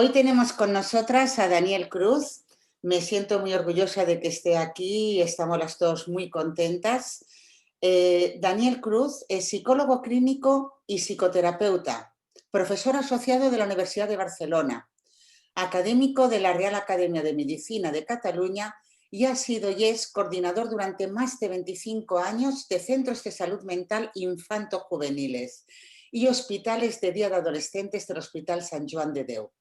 Hoy tenemos con nosotras a Daniel Cruz. Me siento muy orgullosa de que esté aquí y estamos las dos muy contentas. Daniel Cruz es psicólogo clínico y psicoterapeuta, profesor asociado de la Universidad de Barcelona, académico de la Real Academia de Medicina de Cataluña y ha sido y es coordinador durante más de 25 años de centros de salud mental infanto-juveniles y hospitales de día de adolescentes del Hospital Sant Joan de Déu.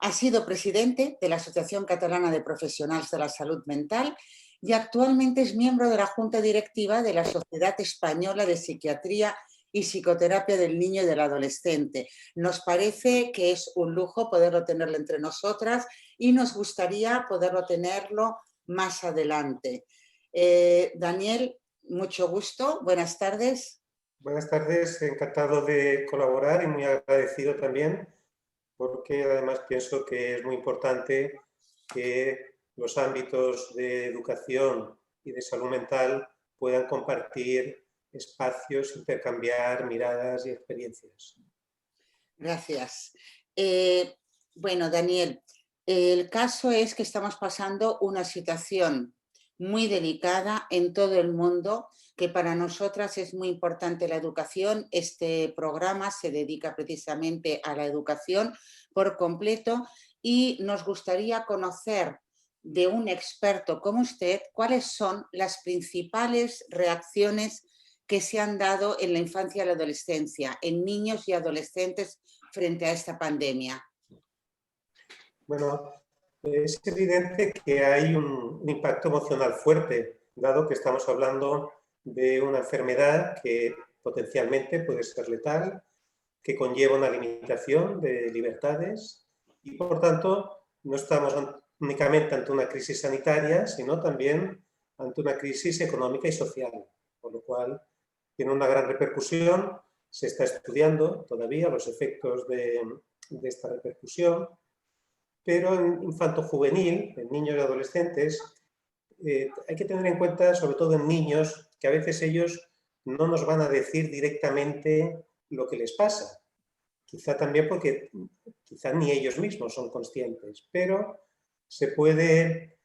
Ha sido presidente de la Asociación Catalana de Profesionals de la Salud Mental y actualmente es miembro de la Junta Directiva de la Sociedad Española de Psiquiatría y Psicoterapia del Niño y del Adolescente. Nos parece que es un lujo poderlo tenerlo entre nosotras y nos gustaría poderlo tenerlo más adelante. Daniel, mucho gusto. Buenas tardes. Buenas tardes, encantado de colaborar y muy agradecido también, porque además pienso que es muy importante que los ámbitos de educación y de salud mental puedan compartir espacios, intercambiar miradas y experiencias. Gracias. Bueno, Daniel, el caso es que estamos pasando una situación muy delicada en todo el mundo, que para nosotras es muy importante la educación. Este programa se dedica precisamente a la educación por completo y nos gustaría conocer de un experto como usted cuáles son las principales reacciones que se han dado en la infancia y la adolescencia, en niños y adolescentes frente a esta pandemia. Bueno, es evidente que hay un impacto emocional fuerte, dado que estamos hablando de una enfermedad que potencialmente puede ser letal, que conlleva una limitación de libertades y, por tanto, no estamos únicamente ante una crisis sanitaria, sino también ante una crisis económica y social, por lo cual tiene una gran repercusión. Se está estudiando todavía los efectos de esta repercusión, pero en infanto-juvenil, en niños y adolescentes, hay que tener en cuenta, sobre todo en niños, que a veces ellos no nos van a decir directamente lo que les pasa. Quizá también porque quizá ni ellos mismos son conscientes, pero se puede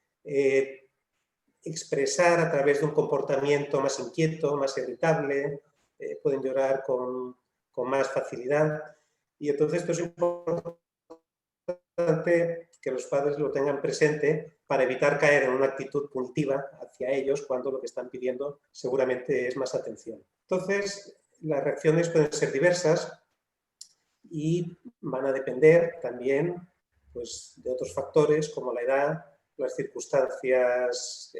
expresar a través de un comportamiento más inquieto, más irritable, pueden llorar con más facilidad. Y entonces esto es importante que los padres lo tengan presente para evitar caer en una actitud punitiva hacia ellos cuando lo que están pidiendo seguramente es más atención. Entonces, las reacciones pueden ser diversas y van a depender también pues, de otros factores como la edad, las circunstancias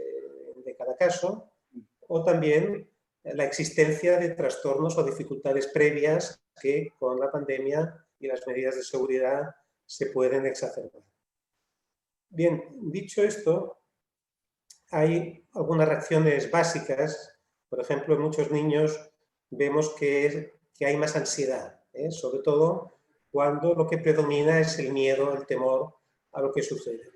de cada caso o también la existencia de trastornos o dificultades previas que con la pandemia y las medidas de seguridad se pueden exacerbar. Bien, dicho esto, hay algunas reacciones básicas. Por ejemplo, en muchos niños vemos que hay más ansiedad, sobre todo cuando lo que predomina es el miedo, el temor a lo que sucede.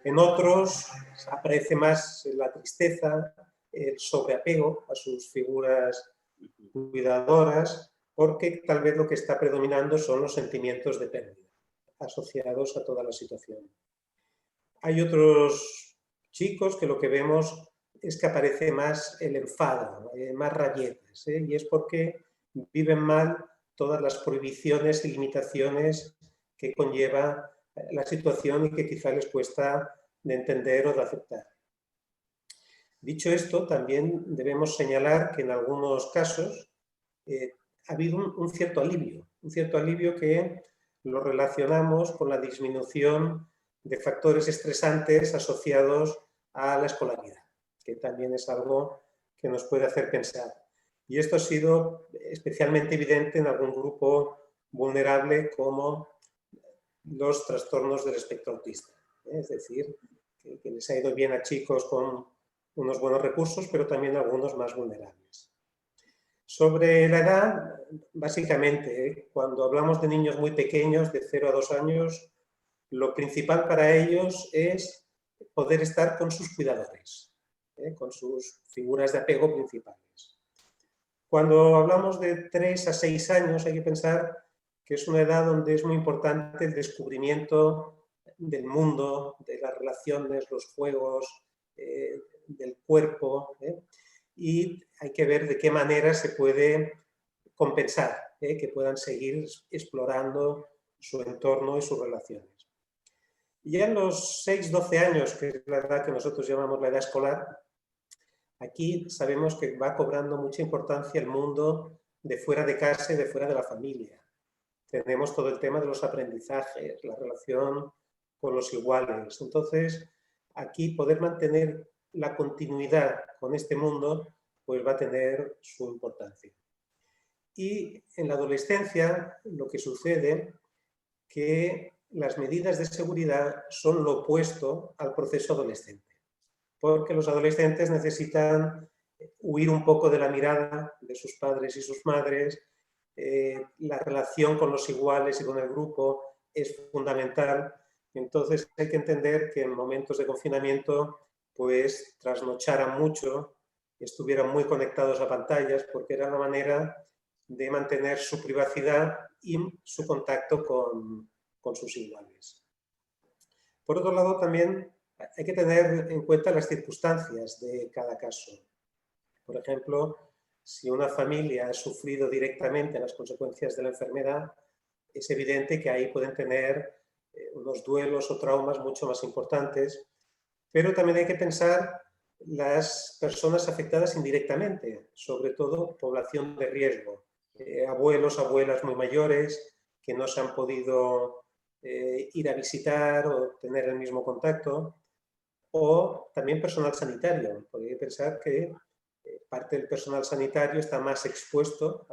En otros aparece más la tristeza, el sobreapego a sus figuras cuidadoras, porque tal vez lo que está predominando son los sentimientos de pérdida asociados a toda la situación. Hay otros chicos que lo que vemos es que aparece más el enfado, más rabietas, y es porque viven mal todas las prohibiciones y limitaciones que conlleva la situación y que quizá les cuesta de entender o de aceptar. Dicho esto, también debemos señalar que en algunos casos ha habido un cierto alivio que lo relacionamos con la disminución de factores estresantes asociados a la escolaridad, que también es algo que nos puede hacer pensar. Y esto ha sido especialmente evidente en algún grupo vulnerable como los trastornos del espectro autista. Es decir, que les ha ido bien a chicos con unos buenos recursos, pero también a algunos más vulnerables. Sobre la edad, básicamente, cuando hablamos de niños muy pequeños, de 0 a 2 años, lo principal para ellos es poder estar con sus cuidadores, con sus figuras de apego principales. Cuando hablamos de 3 a 6 años, hay que pensar que es una edad donde es muy importante el descubrimiento del mundo, de las relaciones, los juegos, del cuerpo, y hay que ver de qué manera se puede compensar, que puedan seguir explorando su entorno y sus relaciones. Y ya en los 6-12 años, que es la edad que nosotros llamamos la edad escolar, aquí sabemos que va cobrando mucha importancia el mundo de fuera de casa y de fuera de la familia. Tenemos todo el tema de los aprendizajes, la relación con los iguales. Entonces, aquí poder mantener la continuidad con este mundo, pues va a tener su importancia. Y en la adolescencia lo que sucede que las medidas de seguridad son lo opuesto al proceso adolescente, porque los adolescentes necesitan huir un poco de la mirada de sus padres y sus madres, la relación con los iguales y con el grupo es fundamental. Entonces hay que entender que en momentos de confinamiento pues trasnocharan mucho, estuvieran muy conectados a pantallas, porque era la manera de mantener su privacidad y su contacto con sus iguales. Por otro lado, también hay que tener en cuenta las circunstancias de cada caso. Por ejemplo, si una familia ha sufrido directamente las consecuencias de la enfermedad, es evidente que ahí pueden tener unos duelos o traumas mucho más importantes, pero también hay que pensar las personas afectadas indirectamente, sobre todo población de riesgo, abuelos, abuelas muy mayores que no se han podido ir a visitar o tener el mismo contacto, o también personal sanitario, porque hay que pensar que parte del personal sanitario está más expuesto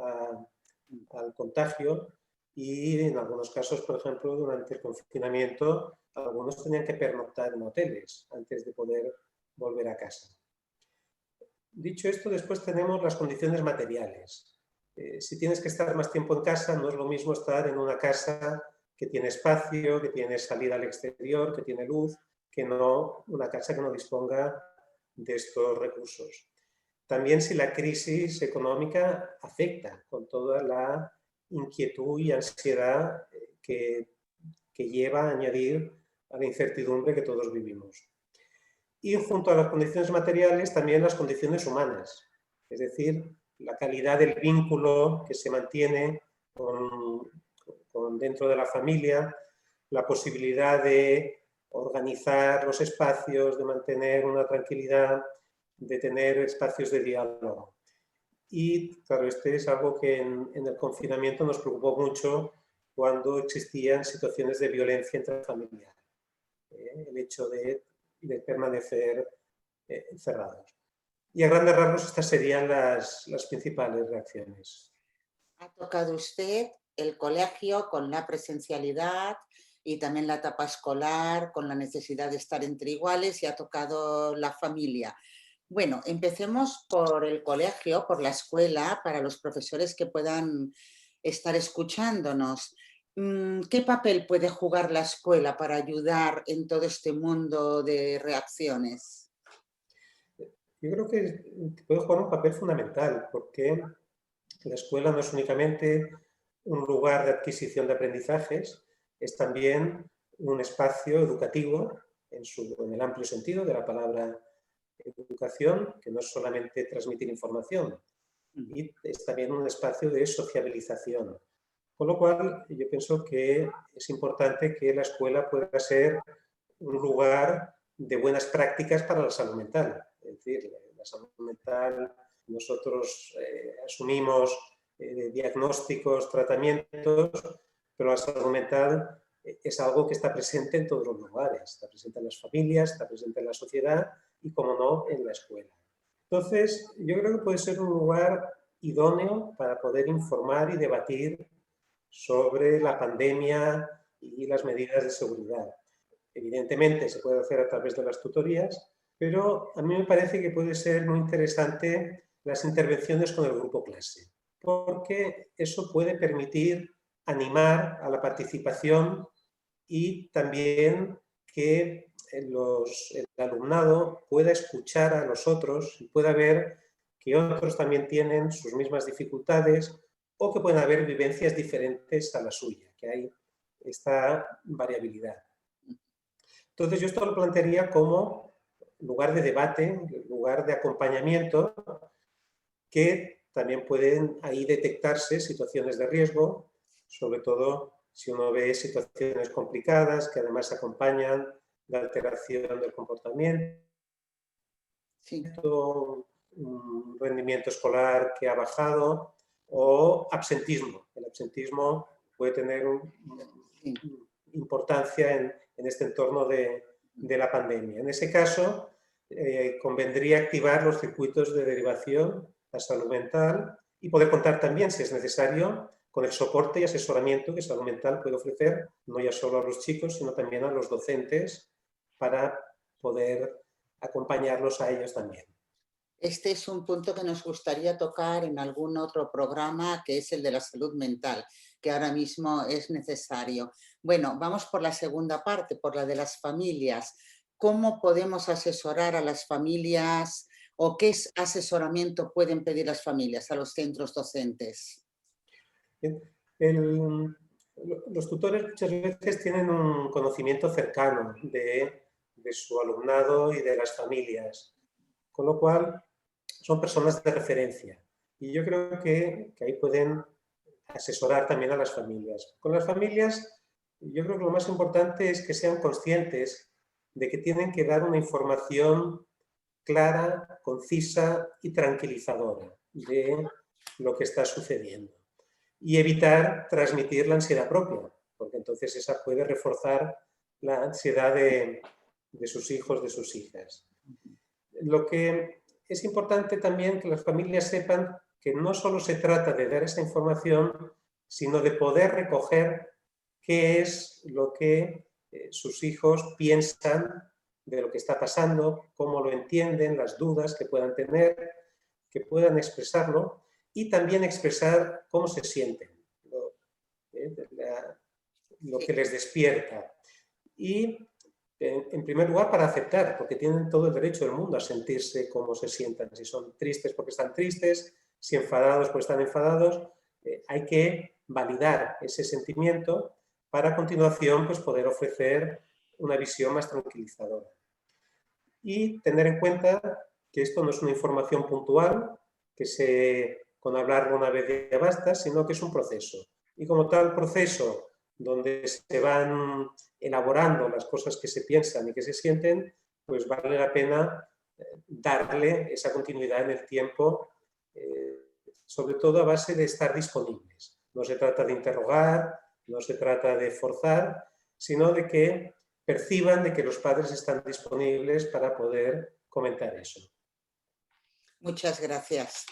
al contagio y en algunos casos, por ejemplo, durante el confinamiento, algunos tenían que pernoctar en hoteles antes de poder volver a casa. Dicho esto, después tenemos las condiciones materiales. Si tienes que estar más tiempo en casa, no es lo mismo estar en una casa que tiene espacio, que tiene salida al exterior, que tiene luz, que no una casa que no disponga de estos recursos. También si la crisis económica afecta con toda la inquietud y ansiedad que lleva a añadir a la incertidumbre que todos vivimos. Y junto a las condiciones materiales, también las condiciones humanas, es decir, la calidad del vínculo que se mantiene dentro de la familia, la posibilidad de organizar los espacios, de mantener una tranquilidad, de tener espacios de diálogo. Y claro, este es algo que en el confinamiento nos preocupó mucho cuando existían situaciones de violencia intrafamiliar. El hecho de permanecer encerrados. Y a grandes rasgos estas serían las principales reacciones. Ha tocado usted el colegio con la presencialidad y también la etapa escolar con la necesidad de estar entre iguales y ha tocado la familia. Bueno, empecemos por el colegio, por la escuela, para los profesores que puedan estar escuchándonos. ¿Qué papel puede jugar la escuela para ayudar en todo este mundo de reacciones? Yo creo que puede jugar un papel fundamental, porque la escuela no es únicamente un lugar de adquisición de aprendizajes, es también un espacio educativo en el amplio sentido de la palabra educación, que no es solamente transmitir información, y es también un espacio de sociabilización. Con lo cual, yo pienso que es importante que la escuela pueda ser un lugar de buenas prácticas para la salud mental. Es decir, la salud mental, nosotros asumimos diagnósticos, tratamientos, pero la salud mental es algo que está presente en todos los lugares. Está presente en las familias, está presente en la sociedad y, como no, en la escuela. Entonces, yo creo que puede ser un lugar idóneo para poder informar y debatir sobre la pandemia y las medidas de seguridad. Evidentemente se puede hacer a través de las tutorías, pero a mí me parece que puede ser muy interesante las intervenciones con el grupo clase, porque eso puede permitir animar a la participación y también que el alumnado pueda escuchar a los otros y pueda ver que otros también tienen sus mismas dificultades o que pueden haber vivencias diferentes a la suya, que hay esta variabilidad. Entonces yo esto lo plantearía como lugar de debate, lugar de acompañamiento, que también pueden ahí detectarse situaciones de riesgo, sobre todo si uno ve situaciones complicadas que además acompañan la alteración del comportamiento, Sí. un rendimiento escolar que ha bajado o absentismo. El absentismo puede tener importancia en este entorno de la pandemia. En ese caso, convendría activar los circuitos de derivación, la salud mental, y poder contar también, si es necesario, con el soporte y asesoramiento que salud mental puede ofrecer, no ya solo a los chicos, sino también a los docentes, para poder acompañarlos a ellos también. Este es un punto que nos gustaría tocar en algún otro programa, que es el de la salud mental, que ahora mismo es necesario. Bueno, vamos por la segunda parte, por la de las familias. ¿Cómo podemos asesorar a las familias o qué asesoramiento pueden pedir las familias a los centros docentes? Los tutores muchas veces tienen un conocimiento cercano de su alumnado y de las familias, con lo cual son personas de referencia. Y yo creo que ahí pueden asesorar también a las familias. Con las familias, yo creo que lo más importante es que sean conscientes de que tienen que dar una información clara, concisa y tranquilizadora de lo que está sucediendo. Y evitar transmitir la ansiedad propia, porque entonces esa puede reforzar la ansiedad de sus hijos, de sus hijas. Lo que es importante también que las familias sepan que no solo se trata de dar esa información, sino de poder recoger qué es lo que sus hijos piensan de lo que está pasando, cómo lo entienden, las dudas que puedan tener, que puedan expresarlo y también expresar cómo se sienten, lo que les despierta. Y en primer lugar, para aceptar, porque tienen todo el derecho del mundo a sentirse como se sientan. Si son tristes porque están tristes, si enfadados porque están enfadados, hay que validar ese sentimiento para a continuación pues, poder ofrecer una visión más tranquilizadora. Y tener en cuenta que esto no es una información puntual, que con hablarlo una vez ya basta, sino que es un proceso. Y como tal proceso donde se van elaborando las cosas que se piensan y que se sienten, pues vale la pena darle esa continuidad en el tiempo, sobre todo a base de estar disponibles. No se trata de interrogar, no se trata de forzar, sino de que perciban de que los padres están disponibles para poder comentar eso. Muchas gracias.